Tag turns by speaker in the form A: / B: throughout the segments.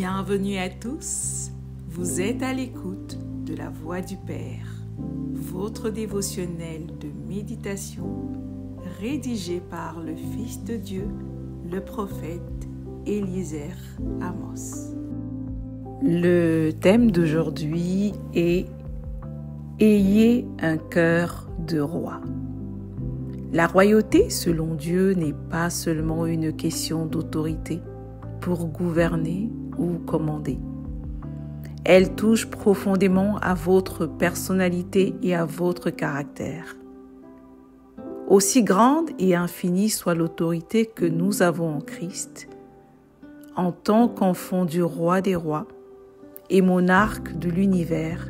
A: Bienvenue à tous, vous êtes à l'écoute de la Voix du Père, votre dévotionnel de méditation rédigé par le Fils de Dieu, le prophète Eliezer Amos. Le thème d'aujourd'hui est « Ayez un cœur de roi ». La royauté, selon Dieu, n'est pas seulement une question d'autorité pour gouverner ou commander. Elle touche profondément à votre personnalité et à votre caractère. Aussi grande et infinie soit l'autorité que nous avons en Christ, en tant qu'enfant du roi des rois et monarque de l'univers,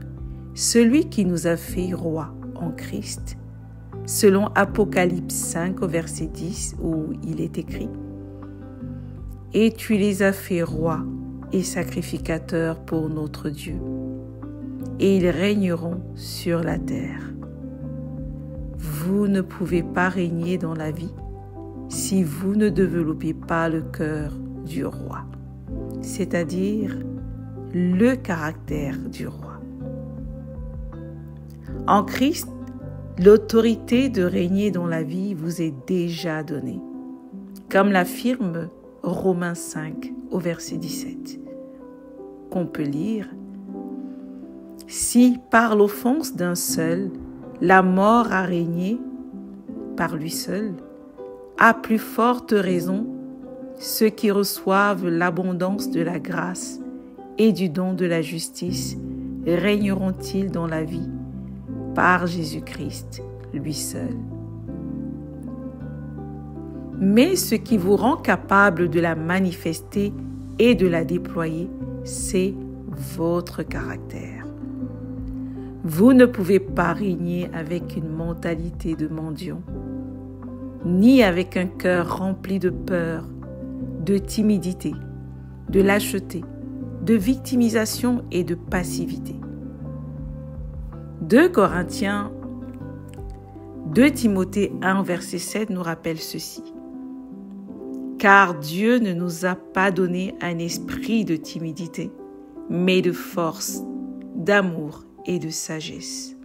A: celui qui nous a fait roi en Christ, selon Apocalypse 5 au verset 10 où il est écrit « Et tu les as fait rois et sacrificateurs pour notre Dieu, et ils régneront sur la terre. » Vous ne pouvez pas régner dans la vie si vous ne développez pas le cœur du roi, c'est-à-dire le caractère du roi. En Christ, l'autorité de régner dans la vie vous est déjà donnée, comme l'affirme Romains 5 au verset 17, qu'on peut lire « Si par l'offense d'un seul, la mort a régné par lui seul, à plus forte raison, ceux qui reçoivent l'abondance de la grâce et du don de la justice régneront-ils dans la vie par Jésus-Christ, lui seul. » Mais ce qui vous rend capable de la manifester et de la déployer, c'est votre caractère. Vous ne pouvez pas régner avec une mentalité de mendiant, ni avec un cœur rempli de peur, de timidité, de lâcheté, de victimisation et de passivité. 2 Timothée 1, verset 7 nous rappelle ceci. Car Dieu ne nous a pas donné un esprit de timidité, mais de force, d'amour et de sagesse.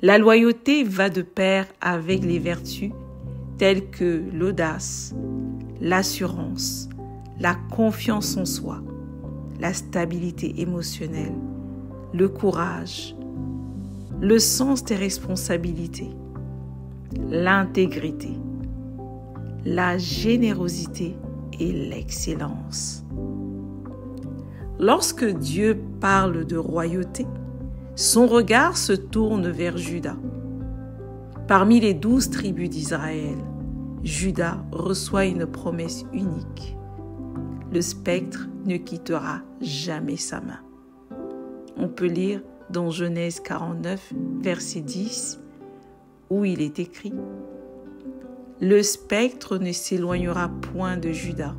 A: La loyauté va de pair avec les vertus telles que l'audace, l'assurance, la confiance en soi, la stabilité émotionnelle, le courage, le sens des responsabilités, l'intégrité, la générosité et l'excellence. Lorsque Dieu parle de royauté, son regard se tourne vers Juda. Parmi les 12 tribus d'Israël, Juda reçoit une promesse unique. Le spectre ne quittera jamais sa main. On peut lire dans Genèse 49, verset 10, où il est écrit « Le spectre ne s'éloignera point de Juda,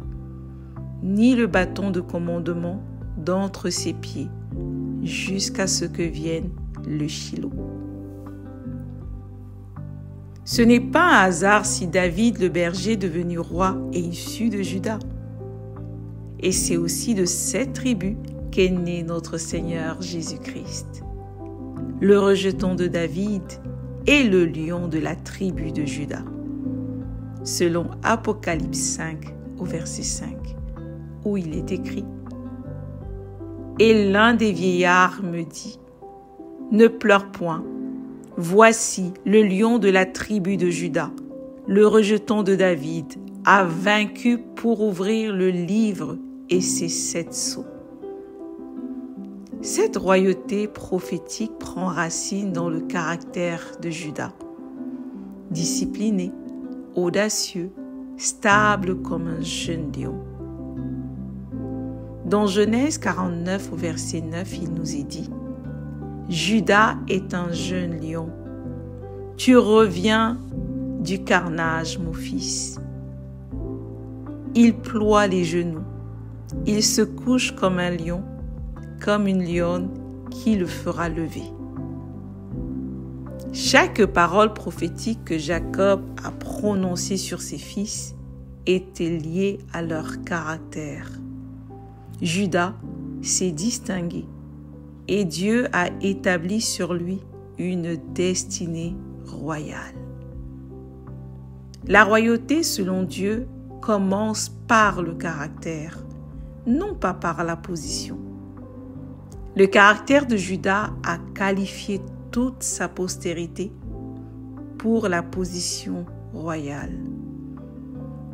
A: ni le bâton de commandement d'entre ses pieds, jusqu'à ce que vienne le Shiloh. » Ce n'est pas un hasard si David le berger devenu roi est issu de Juda. Et c'est aussi de cette tribu qu'est né notre Seigneur Jésus-Christ. Le rejeton de David est le lion de la tribu de Juda, selon Apocalypse 5 au verset 5, où il est écrit « Et l'un des vieillards me dit, ne pleure point, voici le lion de la tribu de Juda, le rejeton de David, a vaincu pour ouvrir le livre et ses 7 sceaux. » Cette royauté prophétique prend racine dans le caractère de Juda, discipliné, audacieux, stable comme un jeune lion. Dans Genèse 49 au verset 9, il nous est dit « Juda est un jeune lion. Tu reviens du carnage, mon fils. Il ploie les genoux. Il se couche comme un lion, comme une lionne qui le fera lever. » Chaque parole prophétique que Jacob a prononcée sur ses fils était liée à leur caractère. Juda s'est distingué et Dieu a établi sur lui une destinée royale. La royauté, selon Dieu, commence par le caractère, non pas par la position. Le caractère de Juda a qualifié toute sa postérité pour la position royale.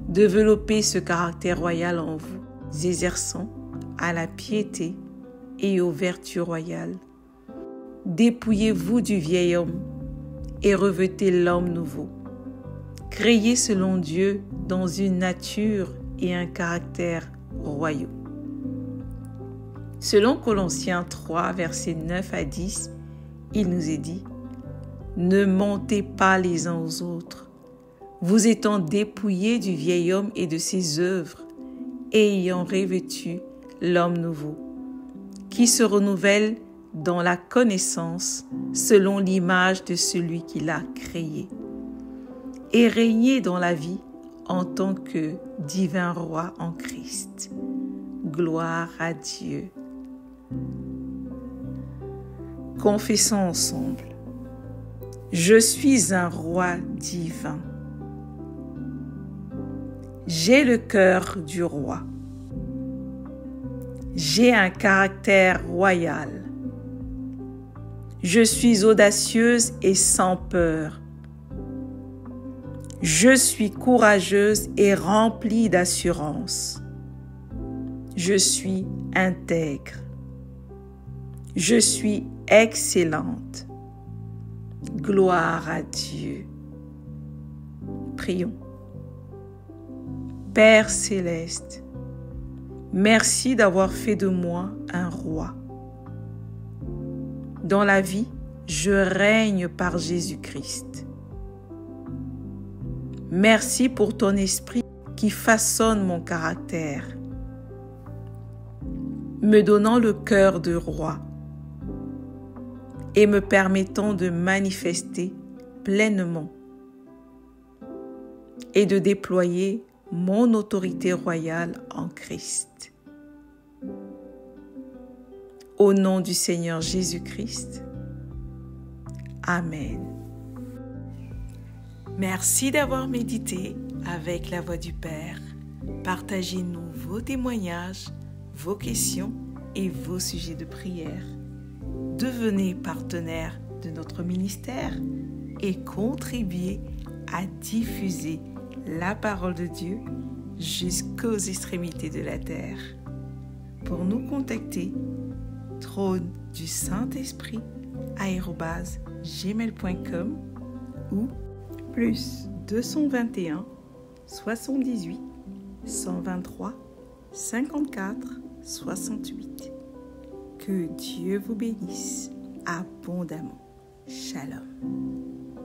A: Développez ce caractère royal en vous, exerçant à la piété et aux vertus royales. Dépouillez-vous du vieil homme et revêtez l'homme nouveau, créé selon Dieu dans une nature et un caractère royaux. Selon Colossiens 3, versets 9 à 10, il nous est dit « Ne mentez pas les uns aux autres, vous étant dépouillés du vieil homme et de ses œuvres, et ayant revêtu l'homme nouveau, qui se renouvelle dans la connaissance selon l'image de celui qui l'a créé, et régnez dans la vie en tant que divin roi en Christ. Gloire à Dieu. » Confessons ensemble. Je suis un roi divin. J'ai le cœur du roi. J'ai un caractère royal. Je suis audacieuse et sans peur. Je suis courageuse et remplie d'assurance. Je suis intègre. Je suis excellente. Gloire à Dieu. Prions. Père céleste, merci d'avoir fait de moi un roi. Dans la vie, je règne par Jésus-Christ. Merci pour ton esprit qui façonne mon caractère, me donnant le cœur de roi et me permettant de manifester pleinement et de déployer mon autorité royale en Christ. Au nom du Seigneur Jésus-Christ. Amen. Merci d'avoir médité avec la Voix du Père. Partagez-nous vos témoignages, vos questions et vos sujets de prière. Devenez partenaire de notre ministère et contribuez à diffuser la parole de Dieu jusqu'aux extrémités de la terre. Pour nous contacter, trône du Saint-Esprit @gmail.com ou plus 221 78 123 54 68. Que Dieu vous bénisse abondamment. Shalom.